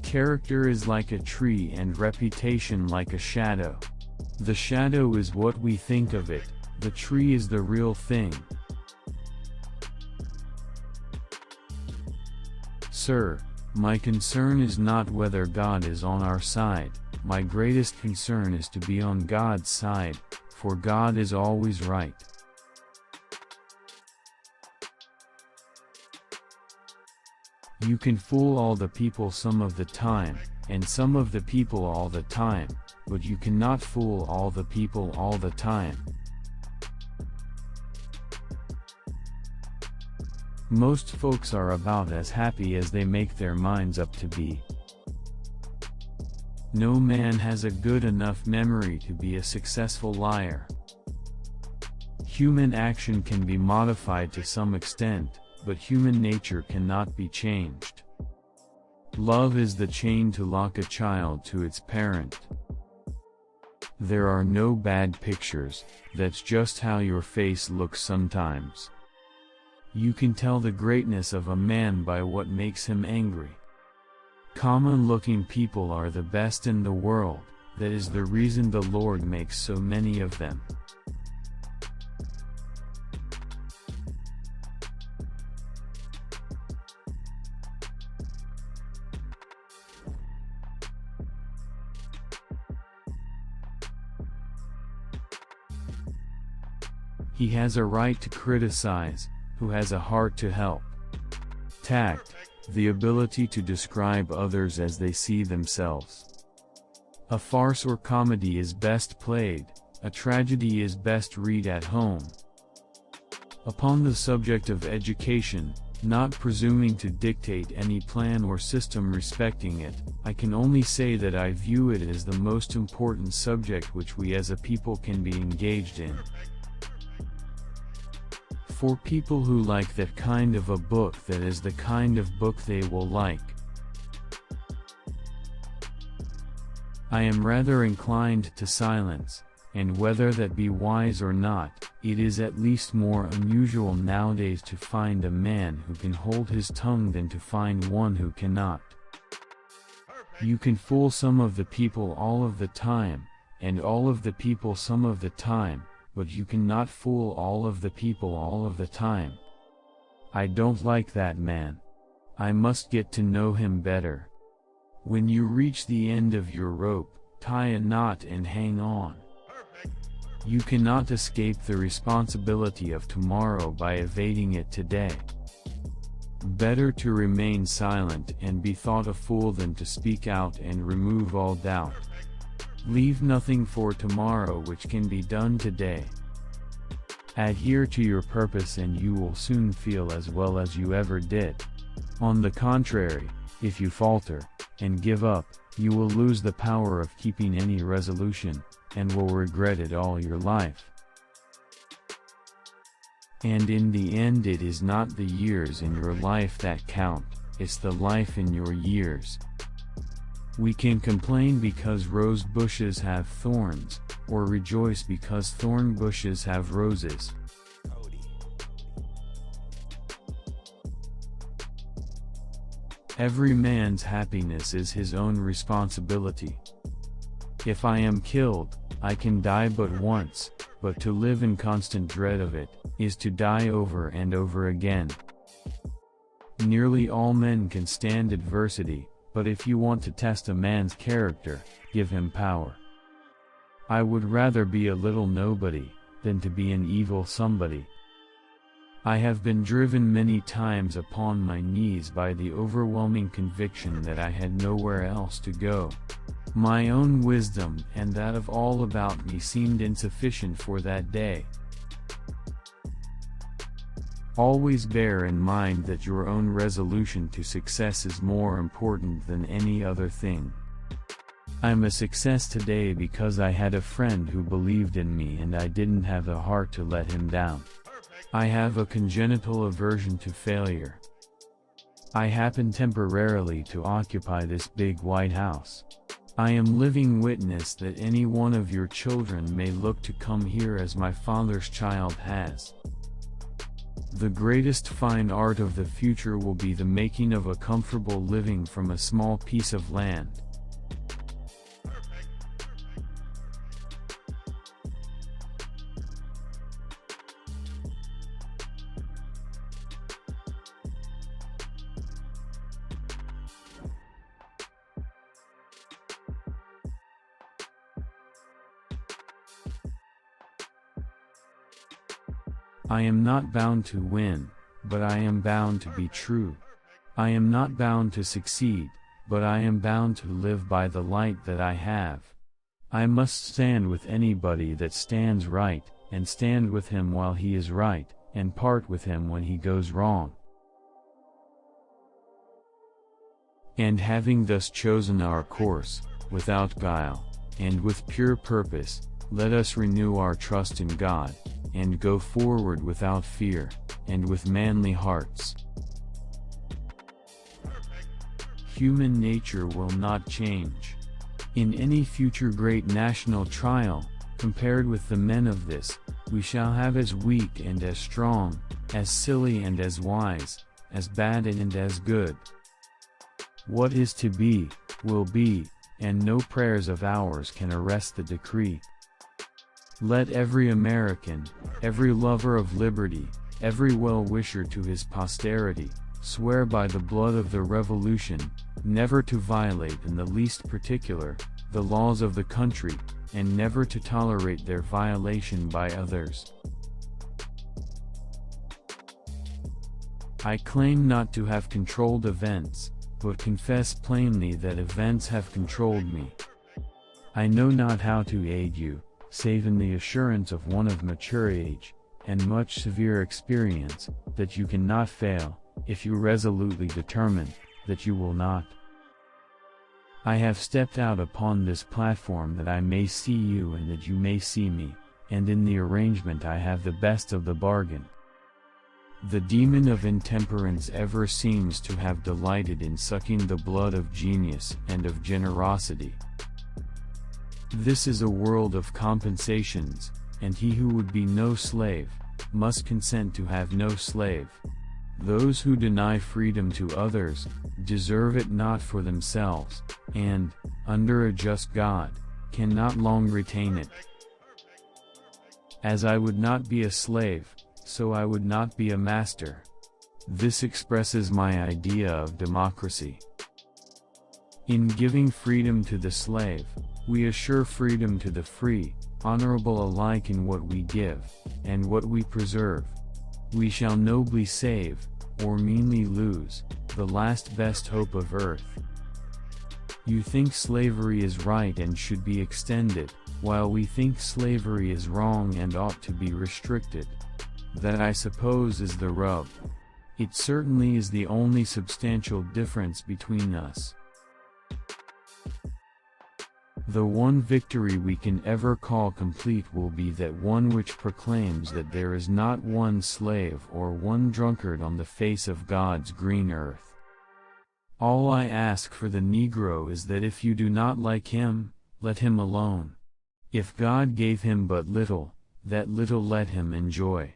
Character is like a tree and reputation like a shadow. The shadow is what we think of it, the tree is the real thing. Sir, my concern is not whether God is on our side, my greatest concern is to be on God's side, for God is always right. You can fool all the people some of the time, and some of the people all the time, but you cannot fool all the people all the time. Most folks are about as happy as they make their minds up to be. No man has a good enough memory to be a successful liar. Human action can be modified to some extent, but human nature cannot be changed. Love is the chain to lock a child to its parent. There are no bad pictures, that's just how your face looks sometimes. You can tell the greatness of a man by what makes him angry. Common-looking people are the best in the world, that is the reason the Lord makes so many of them. He has a right to criticize, who has a heart to help. Tact, the ability to describe others as they see themselves. A farce or comedy is best played, a tragedy is best read at home. Upon the subject of education, not presuming to dictate any plan or system respecting it, I can only say that I view it as the most important subject which we as a people can be engaged in. For people who like that kind of a book, that is the kind of book they will like. I am rather inclined to silence, and whether that be wise or not, it is at least more unusual nowadays to find a man who can hold his tongue than to find one who cannot. You can fool some of the people all of the time, and all of the people some of the time, but you cannot fool all of the people all of the time. I don't like that man. I must get to know him better. When you reach the end of your rope, tie a knot and hang on. You cannot escape the responsibility of tomorrow by evading it today. Better to remain silent and be thought a fool than to speak out and remove all doubt. Leave nothing for tomorrow which can be done today. Adhere to your purpose and you will soon feel as well as you ever did. On the contrary, if you falter, and give up, you will lose the power of keeping any resolution, and will regret it all your life. And in the end it is not the years in your life that count, it's the life in your years. We can complain because rose bushes have thorns, or rejoice because thorn bushes have roses. Every man's happiness is his own responsibility. If I am killed, I can die but once, but to live in constant dread of it, is to die over and over again. Nearly all men can stand adversity, but if you want to test a man's character, give him power. I would rather be a little nobody, than to be an evil somebody. I have been driven many times upon my knees by the overwhelming conviction that I had nowhere else to go. My own wisdom and that of all about me seemed insufficient for that day. Always bear in mind that your own resolution to success is more important than any other thing. I'm a success today because I had a friend who believed in me and I didn't have the heart to let him down. I have a congenital aversion to failure. I happen temporarily to occupy this big white house. I am living witness that any one of your children may look to come here as my father's child has. The greatest fine art of the future will be the making of a comfortable living from a small piece of land. I am not bound to win, but I am bound to be true. I am not bound to succeed, but I am bound to live by the light that I have. I must stand with anybody that stands right, and stand with him while he is right, and part with him when he goes wrong. And having thus chosen our course, without guile, and with pure purpose, let us renew our trust in God, and go forward without fear, and with manly hearts. Human nature will not change. In any future great national trial, compared with the men of this, we shall have as weak and as strong, as silly and as wise, as bad and as good. What is to be, will be, and no prayers of ours can arrest the decree. Let every American, every lover of liberty, every well-wisher to his posterity, swear by the blood of the Revolution, never to violate in the least particular, the laws of the country, and never to tolerate their violation by others. I claim not to have controlled events, but confess plainly that events have controlled me. I know not how to aid you, save in the assurance of one of mature age, and much severe experience, that you cannot fail, if you resolutely determine, that you will not. I have stepped out upon this platform that I may see you and that you may see me, and in the arrangement I have the best of the bargain. The demon of intemperance ever seems to have delighted in sucking the blood of genius and of generosity. This is a world of compensations, and he who would be no slave, must consent to have no slave. Those who deny freedom to others, deserve it not for themselves, and, under a just God, cannot long retain it. As I would not be a slave, so I would not be a master. This expresses my idea of democracy. In giving freedom to the slave, we assure freedom to the free, honorable alike in what we give, and what we preserve. We shall nobly save, or meanly lose, the last best hope of earth. You think slavery is right and should be extended, while we think slavery is wrong and ought to be restricted. That I suppose is the rub. It certainly is the only substantial difference between us. The one victory we can ever call complete will be that one which proclaims that there is not one slave or one drunkard on the face of God's green earth. All I ask for the Negro is that if you do not like him, let him alone. If God gave him but little, that little let him enjoy.